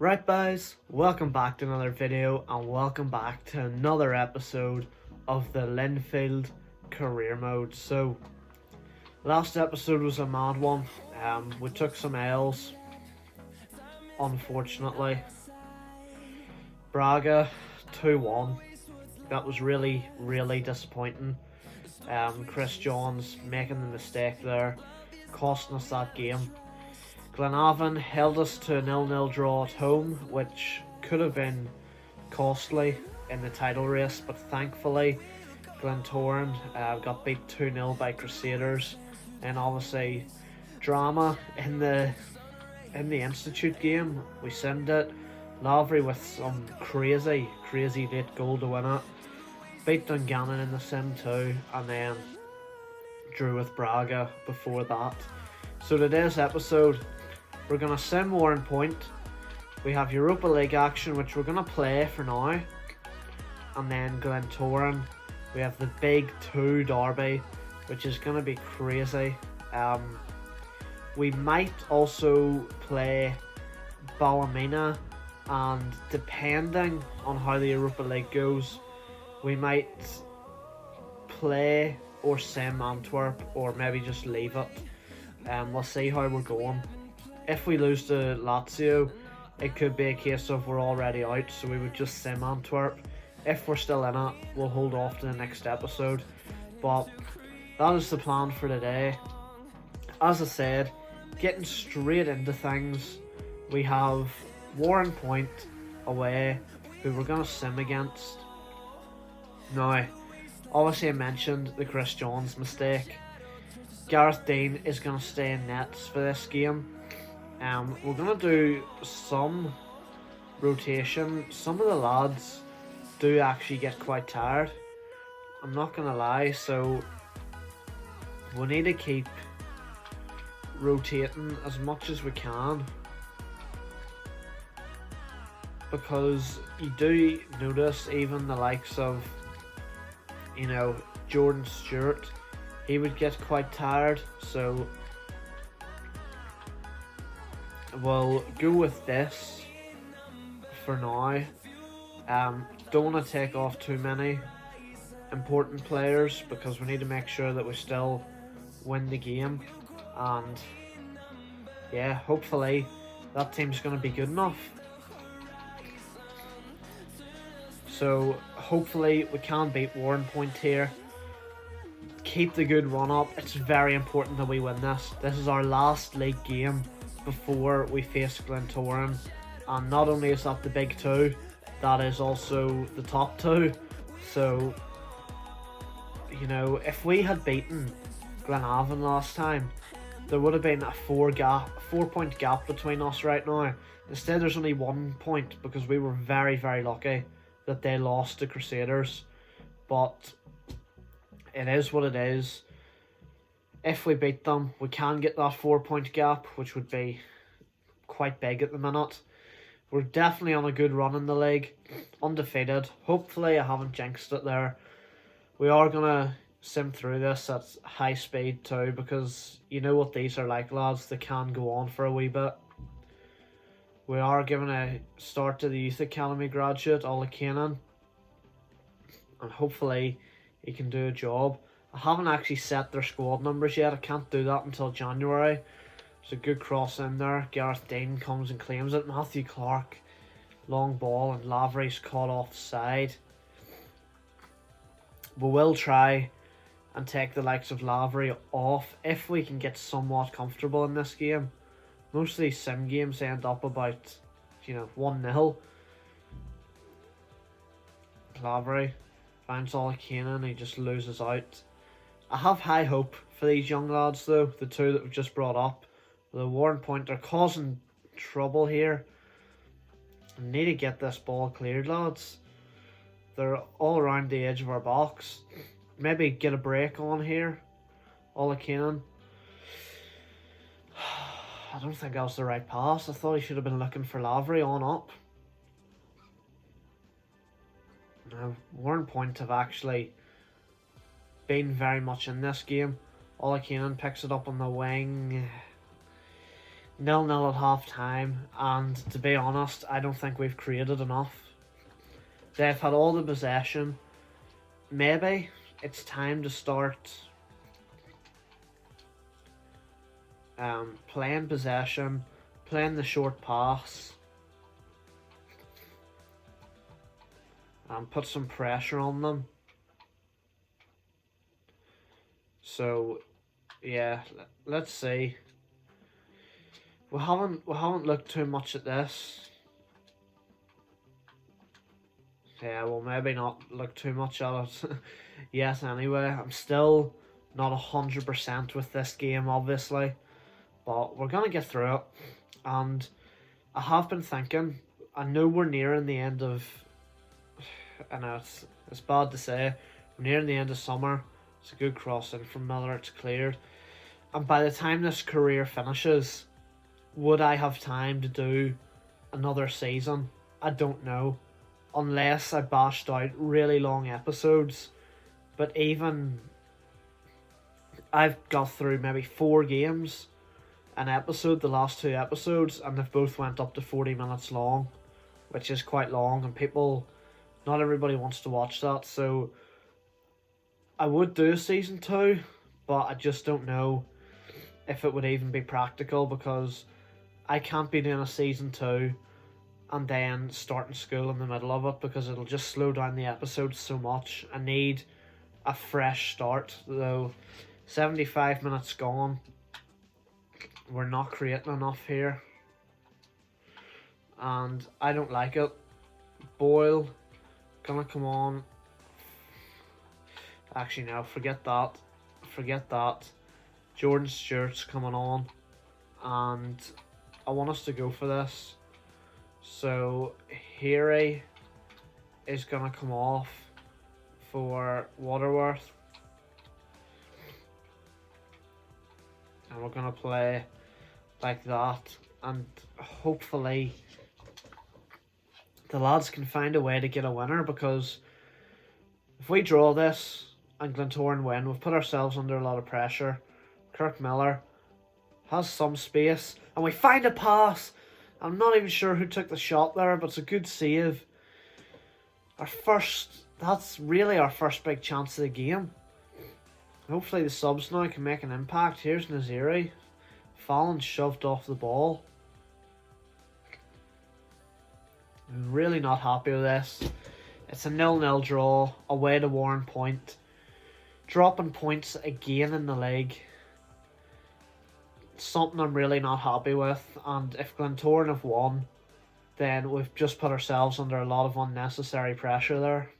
Right guys, welcome back to another video and welcome back to another episode of the Linfield career mode. So, last episode was a mad one. We took some L's, unfortunately. Braga 2-1. That was really disappointing. Chris Johns making the mistake there, costing us that game. Glentoran held us to a 0-0 draw at home, which could have been costly in the title race, but thankfully Glentoran got beat 2-0 by Crusaders, and obviously drama in the Institute game. We simmed it. Lavery with some crazy late goal to win it. Beat Dungannon in the sim too, and then drew with Braga before that. So today's episode, we're going to sim Warren Point. We have Europa League action, which we're going to play for now. And then Glentoran. We have the Big 2 derby, which is going to be crazy. We might also play Ballymena, and depending on how the Europa League goes, we might play or sim Antwerp, or maybe just leave it. We'll see how we're going. If we lose to Lazio, it could be a case of we're already out, so we would just sim Antwerp. If we're still in it, we'll hold off to the next episode. But that is the plan for today. As I said, getting straight into things, we have Warren Point away, who we're going to sim against. Now, obviously I mentioned the Chris Johns mistake. Gareth Dean is going to stay in nets for this game. We're going to do some rotation. Some of the lads do actually get quite tired, I'm not going to lie, so we need to keep rotating as much as we can, because you do notice even the likes of, Jordan Stewart, he would get quite tired, so we'll go with this for now. Don't want to take off too many important players, because we need to make sure that we still win the game, and yeah, hopefully that team's going to be good enough. So hopefully we can beat Warren Point here, keep the good run up. It's very important that we win this. This is our last league game before we face Glentoran, and not only is that the Big 2, that is also the top 2. So, if we had beaten Glenavon last time, there would have been a 4-point gap between us right now. Instead, there's only 1 point, because we were very lucky that they lost to Crusaders. But it is what it is. If we beat them, we can get that 4-point gap, which would be quite big at the minute. We're definitely on a good run in the league, undefeated. Hopefully I haven't jinxed it there. We are going to sim through this at high speed too, because you know what these are like, lads. They can go on for a wee bit. We are giving a start to the Youth Academy graduate, Ola Kanan, and hopefully he can do a job. I haven't actually set their squad numbers yet. I can't do that until January. It's a good cross in there. Gareth Dean comes and claims it. Matthew Clark, long ball, and Lavery's caught offside. We will try and take the likes of Lavery off if we can get somewhat comfortable in this game. Most of these sim games end up about, 1-0. Lavery finds Ola Kanan, he just loses out. I have high hope for these young lads though, the two that we've just brought up. The Warren Point are causing trouble here. I need to get this ball cleared, lads. They're all around the edge of our box. Maybe get a break on here. Ola Kanan. I don't think that was the right pass. I thought he should have been looking for Lavery on up. Now, Warren Point have actually been very much in this game. Ola Kanan picks it up on the wing. 0-0 at half time, and to be honest, I don't think we've created enough. They've had all the possession. Maybe it's time to start playing possession, playing the short pass, and put some pressure on them. So, yeah, let's see. We haven't looked too much at this. Yeah, we'll maybe not look too much at it. Yes, anyway, I'm still not 100% with this game, obviously, but we're gonna get through it. And I have been thinking, I know we're nearing the end of. I know it's bad to say, we're nearing the end of summer. It's a good crossing from Miller. It's cleared, and by the time this career finishes, would I have time to do another season? I don't know. Unless I bashed out really long episodes. But even I've got through maybe 4 games an episode, the last 2 episodes, and they've both went up to 40 minutes long, which is quite long, and not everybody wants to watch that, so I would do a season 2, but I just don't know if it would even be practical, because I can't be doing a season 2 and then starting school in the middle of it, because it'll just slow down the episodes so much. I need a fresh start, though. 75 minutes gone. We're not creating enough here, and I don't like it. Boyle gonna come on. Actually, no, forget that. Jordan Stewart's coming on, and I want us to go for this. So Heary is gonna come off for Waterworth, and we're gonna play like that, and hopefully the lads can find a way to get a winner, because if we draw this and Glentoran win, we've put ourselves under a lot of pressure. Kirk Miller has some space, and we find a pass. I'm not even sure who took the shot there, but it's a good save. That's really our first big chance of the game. Hopefully the subs now can make an impact. Here's Naziri. Fallon shoved off the ball. I'm really not happy with this. It's a 0-0 draw, away to Warren Point. Dropping points again in the league. Something I'm really not happy with, and if Glentoran have won, then we've just put ourselves under a lot of unnecessary pressure there.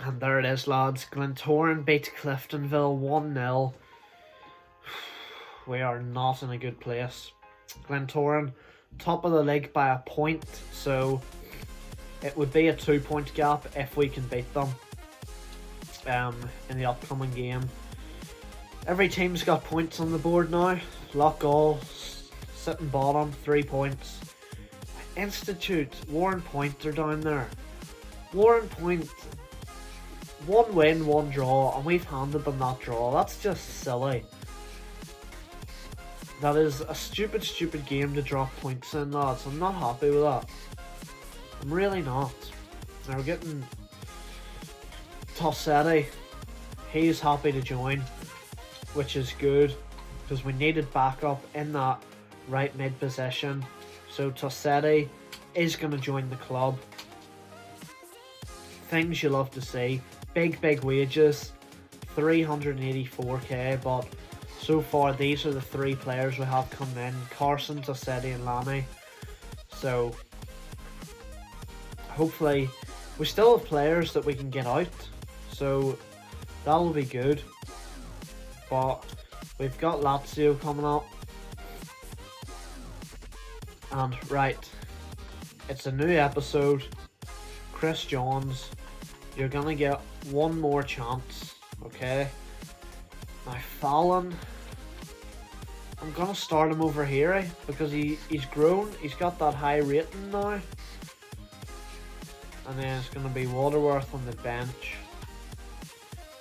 And there it is, lads. Glentoran beat Cliftonville 1-0. We are not in a good place. Glentoran, top of the league by a point, so it would be a 2-point gap if we can beat them in the upcoming game. Every team's got points on the board now. Loughgall sitting bottom, 3 points. Institute, Warren Point are down there. Warren Point, 1 win, 1 draw, and we've handed them that draw. That's just silly. That is a stupid game to drop points in, lads. I'm not happy with that. I'm really not. Now we're getting Tossetti. He's happy to join, which is good, because we needed backup in that right mid position. So Tossetti is going to join the club. Things you love to see. Big wages. 384k, but so far these are the 3 players we have coming in. Carson, Tossetti and Lanny. So hopefully we still have players that we can get out. So that'll be good. But we've got Lazio coming up. And right, it's a new episode. Chris Johns, you're gonna get 1 more chance, okay? Now Fallon, I'm gonna start him over here because he's grown, he's got that high rating now. And then it's gonna be Waterworth on the bench.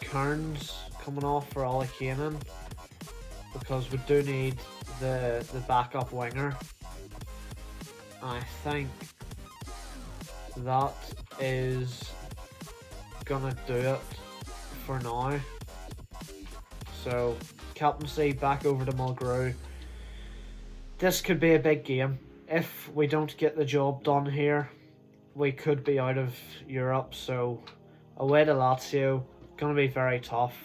Kearns coming off for Ollie Cannon, because we do need the backup winger. I think that is gonna do it for now. So captaincy back over to Mulgrew. This could be a big game. If we don't get the job done here, we could be out of Europe. So away to Lazio, gonna be very tough.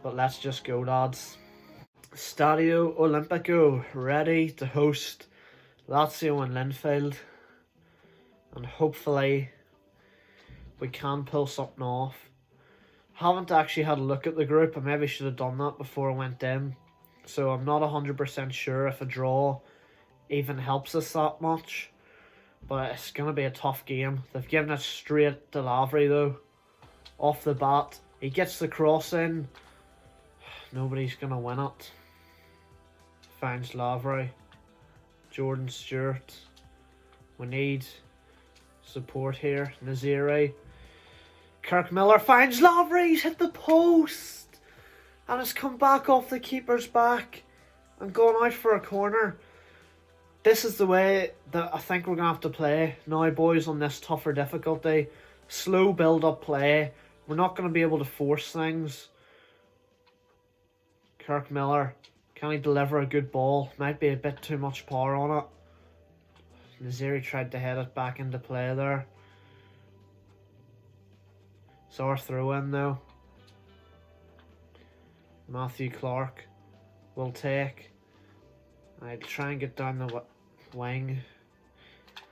But let's just go, lads. Stadio Olimpico ready to host Lazio and Linfield, and hopefully we can pull something off. Haven't actually had a look at the group. I maybe should have done that before I went in, so I'm not 100% sure if a draw even helps us that much, but it's going to be a tough game. They've given it straight to Lavry though, off the bat. He gets the cross in, nobody's going to win it. Finds Lavry. Jordan Stewart. We need support here. Naziri. Kirk Miller finds Lavry. He's hit the post. And it's come back off the keeper's back and gone out for a corner. This is the way that I think we're going to have to play now, boys, on this tougher difficulty. Slow build-up play. We're not going to be able to force things. Kirk Miller. Can he deliver a good ball? Might be a bit too much power on it. Naziri tried to head it back into play there. It's our throw in though. Matthew Clark will take. I'd try and get down the wing.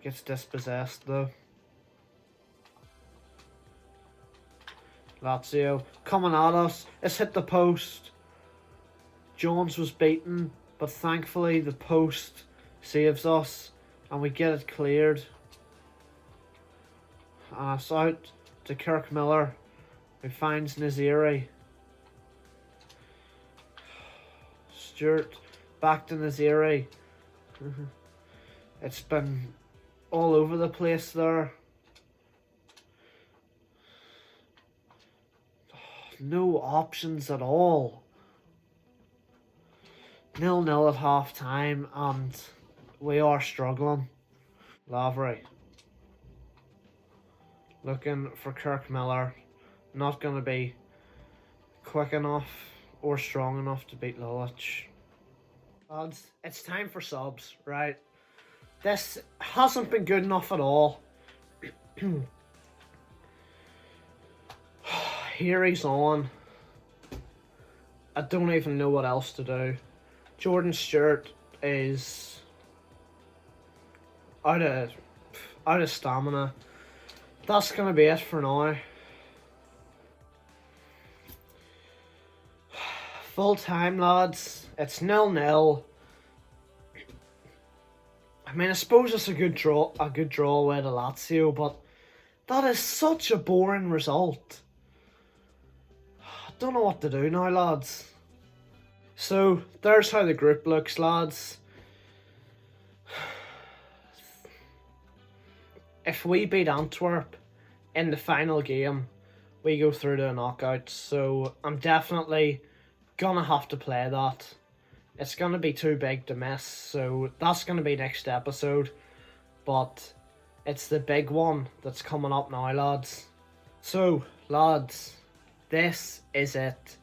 Gets dispossessed though. Lazio coming at us. It's hit the post. Jones was beaten, but thankfully the post saves us and we get it cleared. And it's out to Kirk Miller, who finds Naziri. Stewart back to Naziri. It's been all over the place there. No options at all. 0-0 at half time and we are struggling. Lavry looking for Kirk Miller. Not going to be quick enough or strong enough to beat Lilic. Lads, it's time for subs, right? This hasn't been good enough at all. Here he's on. I don't even know what else to do. Jordan Stewart is out of stamina. That's going to be it for now. Full time, lads. It's 0-0. I mean, I suppose it's a good draw away to Lazio, but that is such a boring result. I don't know what to do now, lads. So, there's how the group looks, lads. If we beat Antwerp in the final game, we go through to a knockout. So, I'm definitely gonna have to play that. It's gonna be too big to miss, so that's gonna be next episode. But it's the big one that's coming up now, lads. So, lads, this is it.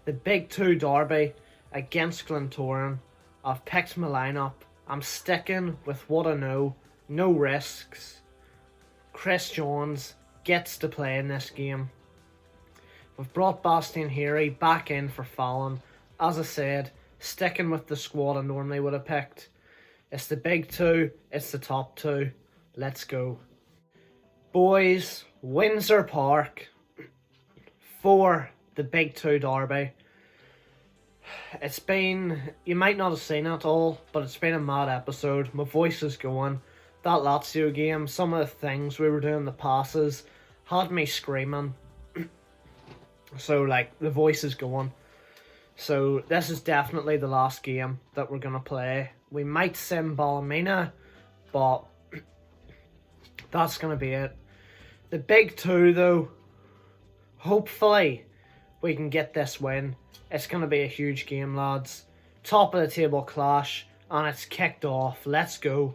The Big 2 derby against Glentoran. I've picked my lineup. I'm sticking with what I know. No risks. Chris Jones gets to play in this game. We've brought Bastien Heary back in for Fallon. As I said, sticking with the squad I normally would have picked. It's the Big 2. It's the top 2. Let's go. Boys, Windsor Park for the Big 2 derby. It's been, you might not have seen it all, but it's been a mad episode. My voice is going. That Lazio game, some of the things we were doing, the passes, had me screaming. So, like, the voice is going. So, this is definitely the last game that we're going to play. We might sim Ballymena, but that's going to be it. The Big 2, though, hopefully we can get this win. It's going to be a huge game, lads. top of the table clash, and it's kicked off. Let's go.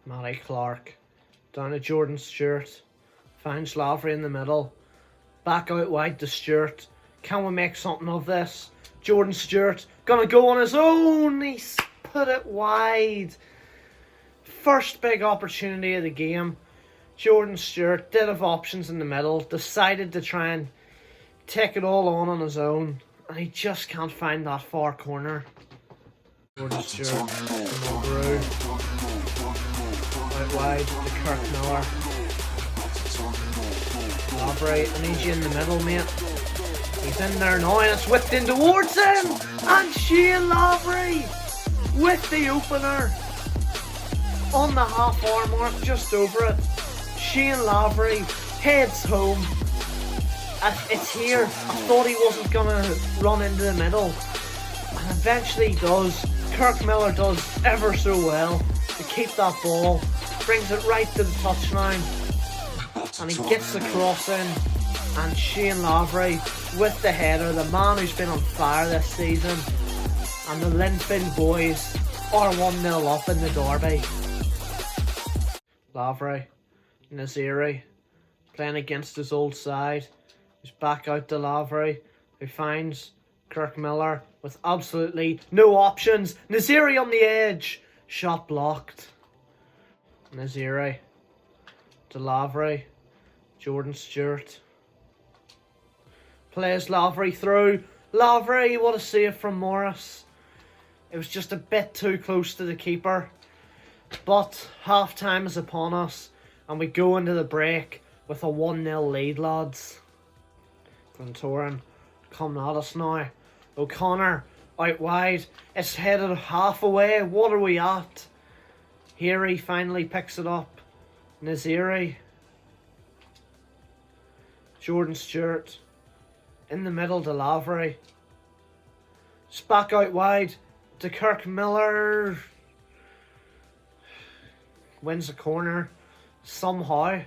Matty Clark down to Jordan Stewart. Finds Lavery in the middle. Back out wide to Stewart. Can we make something of this? Jordan Stewart gonna go on his own. He's put it wide. First big opportunity of the game. Jordan Stewart did have options in the middle. Decided to try and take it all on his own. And he just can't find that far corner. Jordan Stewart from Mulgrew. Out wide to Kirk Miller. Lavery, I need you in the middle, mate. He's in there now and it's whipped in towards him. And Shane Lavery with the opener. On the half-hour mark, just over it. Shane Lavery heads home. It's here. I thought he wasn't going to run into the middle. And eventually he does. Kirk Miller does ever so well to keep that ball. Brings it right to the touchline. And he gets the cross in. And Shane Lavery with the header. The man who's been on fire this season. And the Linfield boys are 1-0 up in the derby. Lavery. Naziri. Playing against his old side. He's back out to Lavery, who finds Kirk Miller with absolutely no options. Naziri on the edge. Shot blocked. Naziri to Lavery. Jordan Stewart. Plays Lavery through. Lavery, what a save from Morris. It was just a bit too close to the keeper. But half time is upon us. And we go into the break with a 1-0 lead, lads. Glentoran coming at us now. O'Connor out wide. It's headed half away. What are we at? Here he finally picks it up. Naziri. Jordan Stewart. In the middle to Lavery. It's back out wide to Kirk Miller. Wins the corner. Somehow.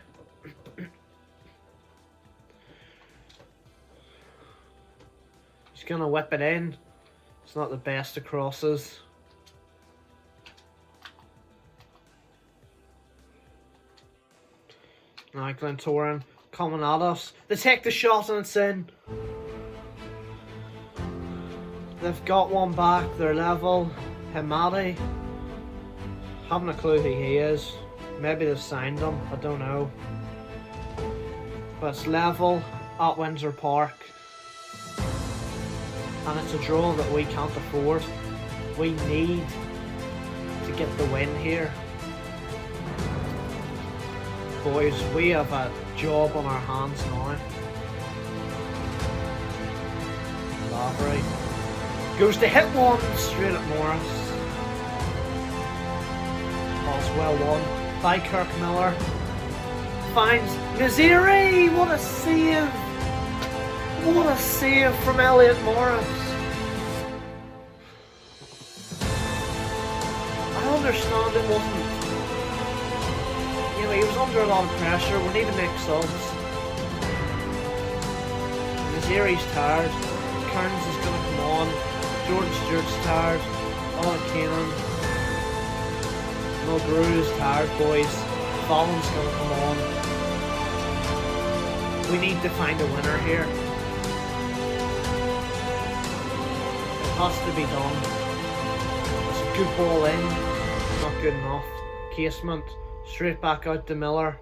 He's going to whip it in. It's not the best of crosses. Now Glentoran coming at us. They take the shot and it's in. They've got one back. They're level. Himati. Haven't a clue who he is. Maybe they've signed him. I don't know. But it's level at Windsor Park. And it's a draw that we can't afford. We need to get the win here. Boys, we have a job on our hands now. Lavery goes to hit one straight at Morris. Ball's well won by Kirk Miller. Finds Naziri! What a save! What a save from Elliot Morris. I understand it wasn't... You know, he was under a lot of pressure. We need to make subs. Naziri's tired. Kearns is going to come on. Jordan Stewart's tired. Owen Keenan. Mulgrew is tired, boys. Fallon's going to come on. We need to find a winner here. It has to be done. It's a good ball in. Not good enough. Casement. Straight back out to Miller.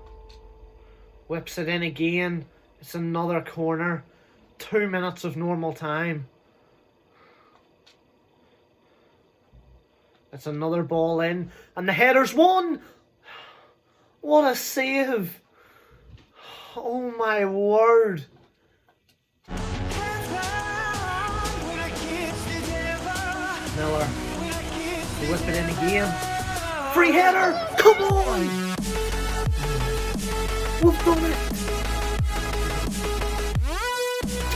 Whips it in again. It's another corner. 2 minutes of normal time. It's another ball in. And the header's won! What a save! Oh my word! Miller. They whip it in again. Free header! Come on! We've done it!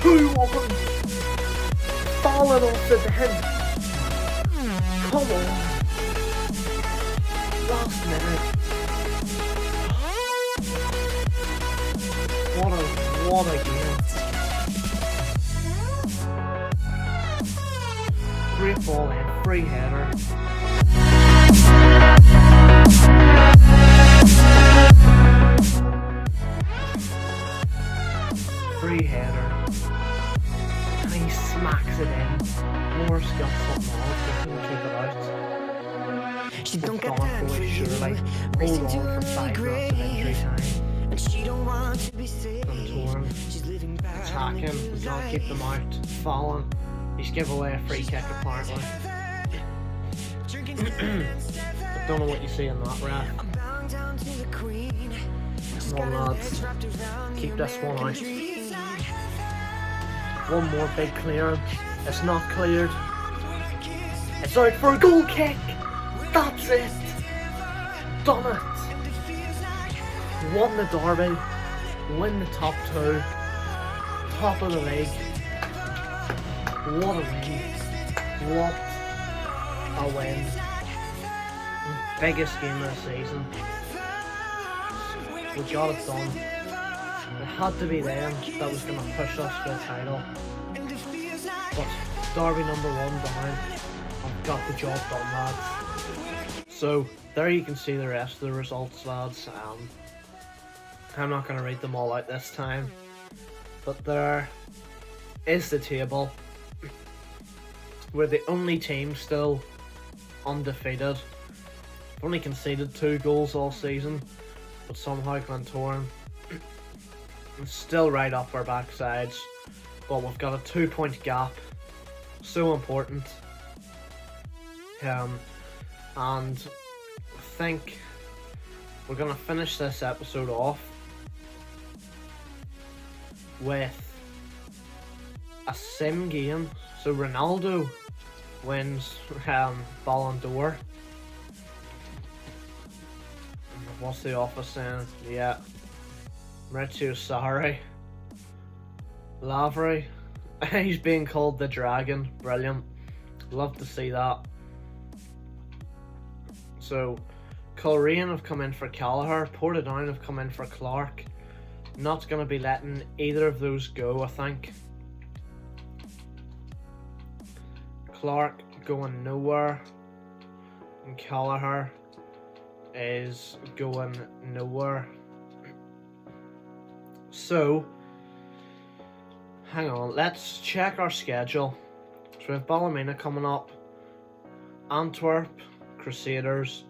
2-1! Falling off the bench. Come on! Last minute. What a game. free header. Free header. And he smacks it in. Morris got something on it, couldn't keep it out. She don't got Gone time boy, for you. surely. Racing Hold to on for her 5 minutes of injury grave. time. And she don't want to be saved. Glentoran She's living by attacking, we can't keep them out. Fallen. He's given away a free kick apparently. I don't know what you see in that, ref. Come on lads, keep this one out. One more big clearance. It's not cleared. It's out for a goal kick. That's it. Done it. Won the derby. Win the top 2. Top of the league. What a win. What a win. Biggest game of the season. We got it done. It had to be them that was going to push us for the title. But derby number 1 down. I've got the job done, lads. So there you can see the rest of the results, lads. I'm not going to read them all out this time. But there is the table. We're the only team still undefeated. We've only conceded 2 goals all season, but somehow Glentoran is still right up our backsides. But we've got a 2-point gap, so important. And I think we're gonna finish this episode off with a sim game. So Ronaldo wins Ballon d'Or. What's the office saying? Yeah. Maurizio Sarri. Lavry. He's being called the Dragon. Brilliant. Love to see that. So, Coleraine have come in for Callagher. Portadown have come in for Clark. Not going to be letting either of those go, I think. Clark going nowhere. And Callagher is going nowhere. So, hang on, let's check our schedule. So we have Ballymena coming up, Antwerp, Crusaders,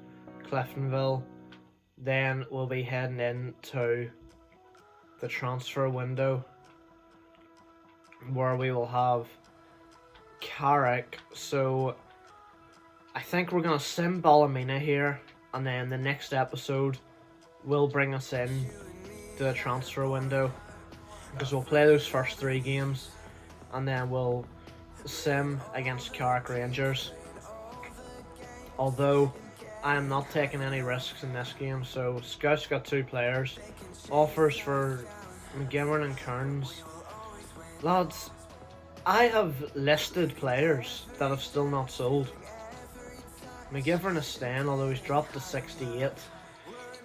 Cliftonville. Then we'll be heading into the transfer window, where we will have Carrick. So I think we're gonna sim Ballymena here, and then the next episode will bring us in to the transfer window, because we'll play those first 3 games and then we'll sim against Carrick Rangers. Although I am not taking any risks in this game, so Scout's got 2 players. Offers for McGivern and Kearns. Lads, I have listed players that have still not sold. McGivern is staying, although he's dropped to 68.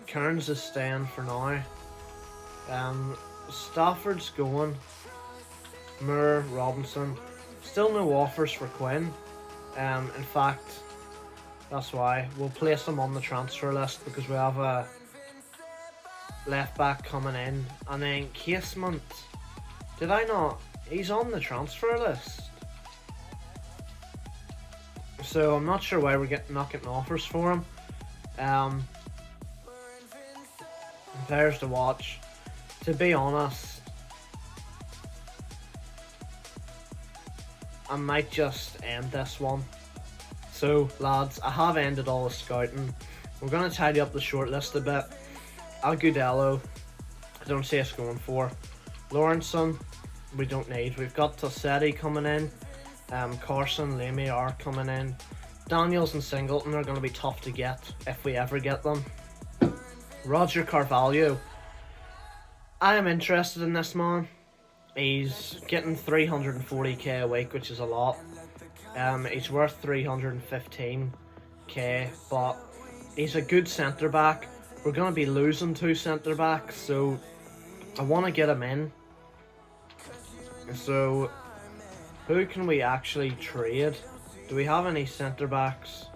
Kearns is staying for now. Stafford's going. Moore, Robinson. Still no offers for Quinn. In fact, that's why we'll place him on the transfer list, because we have a left back coming in. And then Casement. Did I not? He's on the transfer list. So I'm not sure why we're not getting offers for him. Players to watch. To be honest, I might just end this one. So lads, I have ended all the scouting. We're going to tidy up the shortlist a bit. Agudelo, I don't see us going for. Lawrenson, we don't need. We've got Tossetti coming in. Carson, Lamy are coming in. Daniels and Singleton are going to be tough to get if we ever get them. Roger Carvalho, I am interested in this man. He's getting 340k a week, which is a lot. He's worth 315k, but he's a good centre back. We're going to be losing 2 centre backs, so I want to get him in. So who can we actually trade? Do we have any centre backs?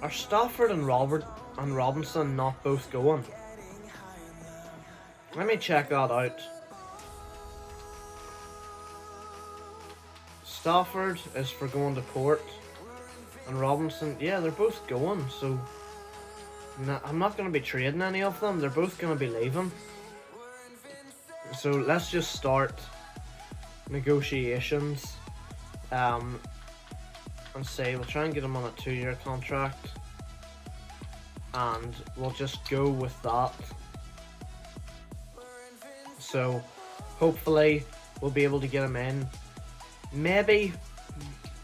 Are Stafford and Robinson not both going? Let me check that out. Stafford is for going to Port, and Robinson, yeah, they're both going, so I'm not going to be trading any of them. They're both going to be leaving. So let's just start negotiations and say we'll try and get him on a 2-year contract, and we'll just go with that. So hopefully we'll be able to get him in. Maybe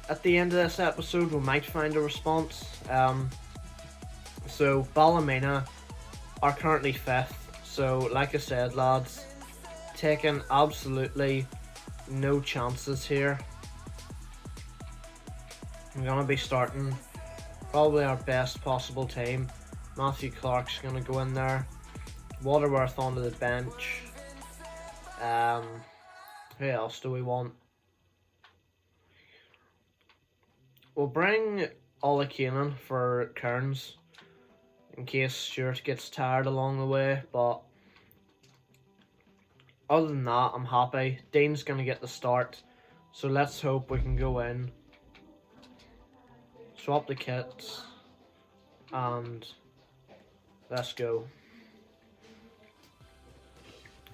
at the end of this episode we might find a response. So Ballymena are currently 5th, so like I said, lads, taking absolutely no chances here. I'm going to be starting probably our best possible team. Matthew Clark's going to go in there. Waterworth onto the bench. Who else do we want? We'll bring Ola Keenan for Kearns in case Stuart gets tired along the way, but other than that, I'm happy. Dean's going to get the start, so let's hope we can go in, swap the kits, and let's go.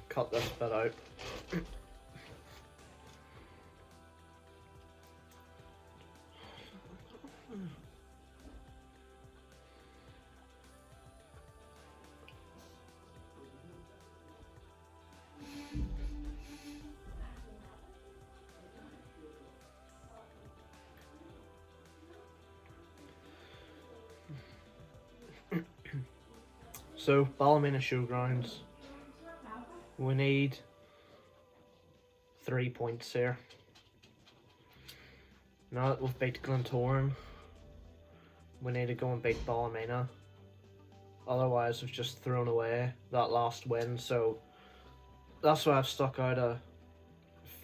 Cut this bit out. So, Ballymena Showgrounds. We need 3 points here. Now that we've beat Glentoran, we need to go and beat Ballymena. Otherwise, we've just thrown away that last win. So, that's why I've stuck out a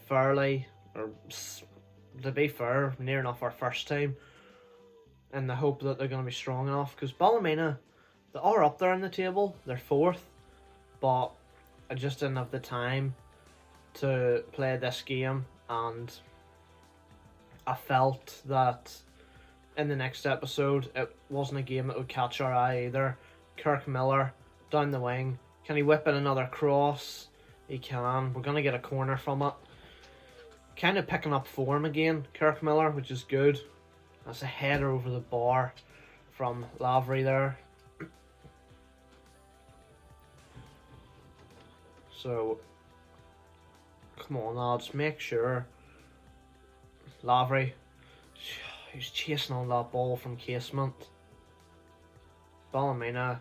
fairly, or to be fair, near enough our first team, in the hope that they're going to be strong enough. Because Ballymena, they are up there in the table. They're 4th, but I just didn't have the time to play this game, and I felt that in the next episode it wasn't a game that would catch our eye either. Kirk Miller down the wing. Can he whip in another cross? He can. We're going to get a corner from it. Kind of picking up form again, Kirk Miller, which is good. That's a header over the bar from Lavery there. So, come on lads, make sure. Lavery, he's chasing on that ball from casement. Ballymena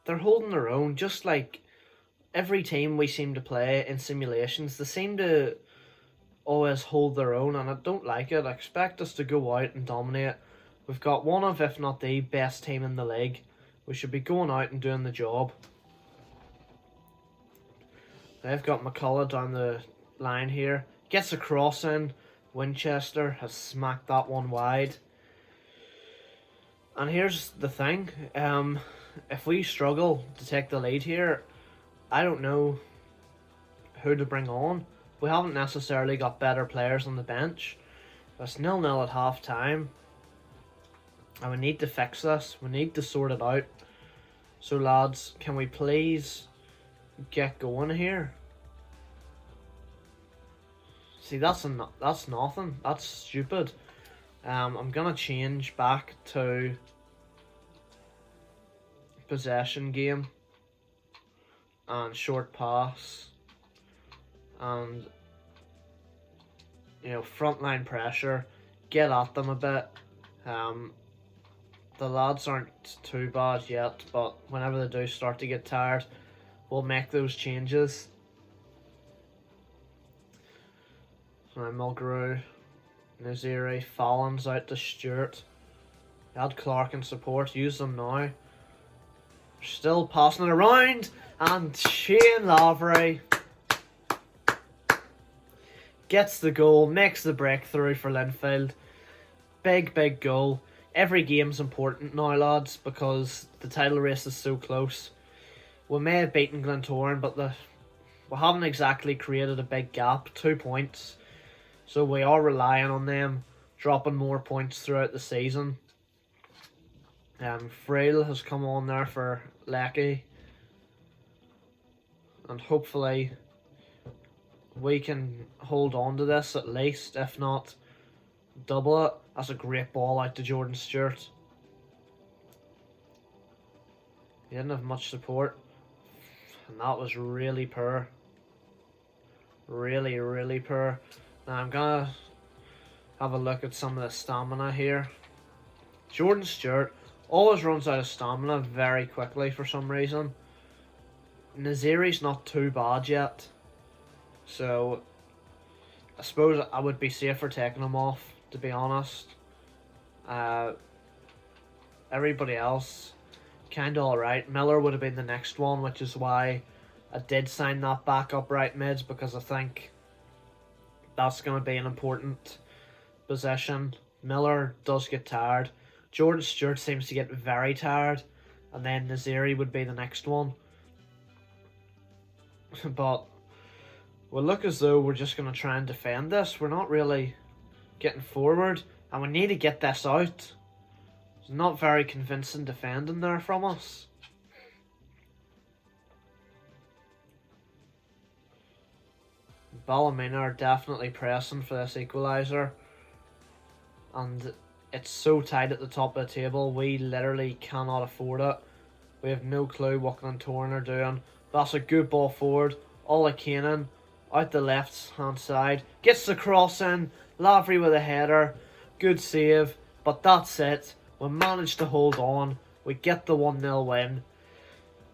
they're holding their own, just like every team we seem to play in simulations. They seem to always hold their own, and I don't like it. I expect us to go out and dominate. We've got one of, if not the best team in the league. We should be going out and doing the job. They've got McCullough down the line here. Gets a cross in. Winchester has smacked that one wide. And here's the thing. If we struggle to take the lead here, I don't know who to bring on. We haven't necessarily got better players on the bench. It's 0-0 at half time. And we need to fix this. We need to sort it out. So lads, can we please get going here? See, that's nothing. That's stupid. I'm gonna change back to possession game and short pass and frontline pressure. Get at them a bit. The lads aren't too bad yet, but whenever they do start to get tired, we'll make those changes. So Mulgrew, Naziri, Fallon's out to Stewart. Add Clark in support, use them now. Still passing it around, and Shane Lavery gets the goal, makes the breakthrough for Linfield. Big goal. Every game's important now, lads, because the title race is so close. We may have beaten Glentoran, but we haven't exactly created a big gap. 2 points. So we are relying on them dropping more points throughout the season. Frail has come on there for Lecky. And hopefully we can hold on to this at least, if not double it. That's a great ball out to Jordan Stewart. He didn't have much support. And that was really poor. Really poor. Now I'm going to have a look at some of the stamina here. Jordan Stewart always runs out of stamina very quickly for some reason. Naziri's not too bad yet. So I suppose I would be safer taking him off, to be honest. Everybody else kind of alright. Miller would have been the next one, which is why I did sign that backup right mids, because I think that's going to be an important position. Miller does get tired. Jordan Stewart seems to get very tired, and then Naziri would be the next one. But we look as though we're just going to try and defend this. We're not really getting forward, and we need to get this out. It's not very convincing defending there from us. Ballymena are definitely pressing for this equaliser, and it's so tight at the top of the table, we literally cannot afford it. We have no clue what Glentoran are doing. That's a good ball forward. Ola Kanan out the left hand side, gets the cross in. Lavery with a header, good save, but that's it. We managed to hold on. We get the 1-0 win.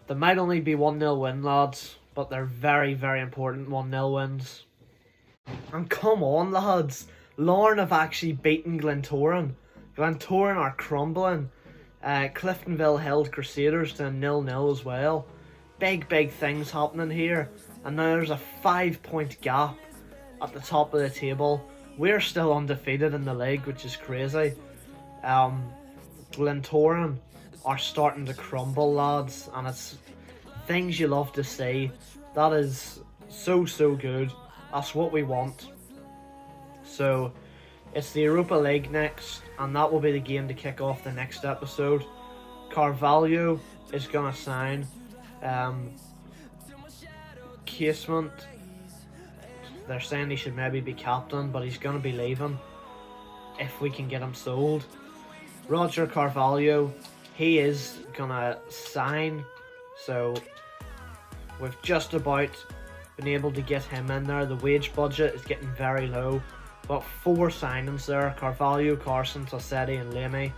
There might only be 1-0 win, lads, but they're very important 1-0 wins. And come on, lads, Lorne have actually beaten Glentoran. Glentoran are crumbling. Cliftonville held Crusaders to 0-0 as well. Big things happening here. And now there's a 5-point gap at the top of the table. We're still undefeated in the league, which is crazy. Glentoran are starting to crumble, lads, and it's things you love to see. That is so good. That's what we want. So it's the Europa League next, and that will be the game to kick off the next episode. Carvalho is going to sign. Casement, they're saying he should maybe be captain, but he's going to be leaving if we can get him sold. Roger Carvalho, he is going to sign, so we've just about been able to get him in there. The wage budget is getting very low, but 4 signings there: Carvalho, Carson, Tossetti and Lamy,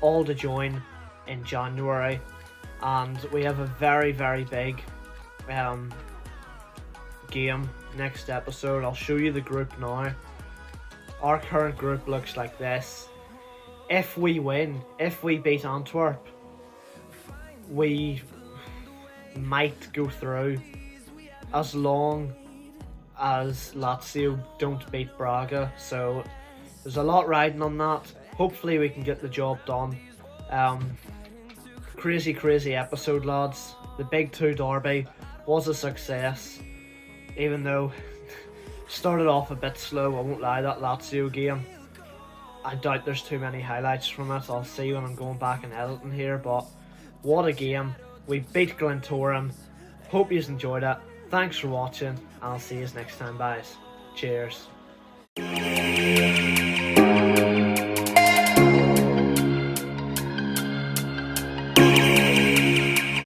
all to join in January. And we have a very big game next episode. I'll show you the group now. Our current group looks like this. If we win, if we beat Antwerp, we might go through, as long as Lazio don't beat Braga. So there's a lot riding on that. Hopefully we can get the job done. Crazy episode, lads. The Big 2 derby was a success, even though started off a bit slow. I won't lie, that Lazio game, I doubt there's too many highlights from it. I'll see when I'm going back and editing here, but what a game. We beat Glentoran. Hope you enjoyed it. Thanks for watching, and I'll see you next time, guys. Cheers.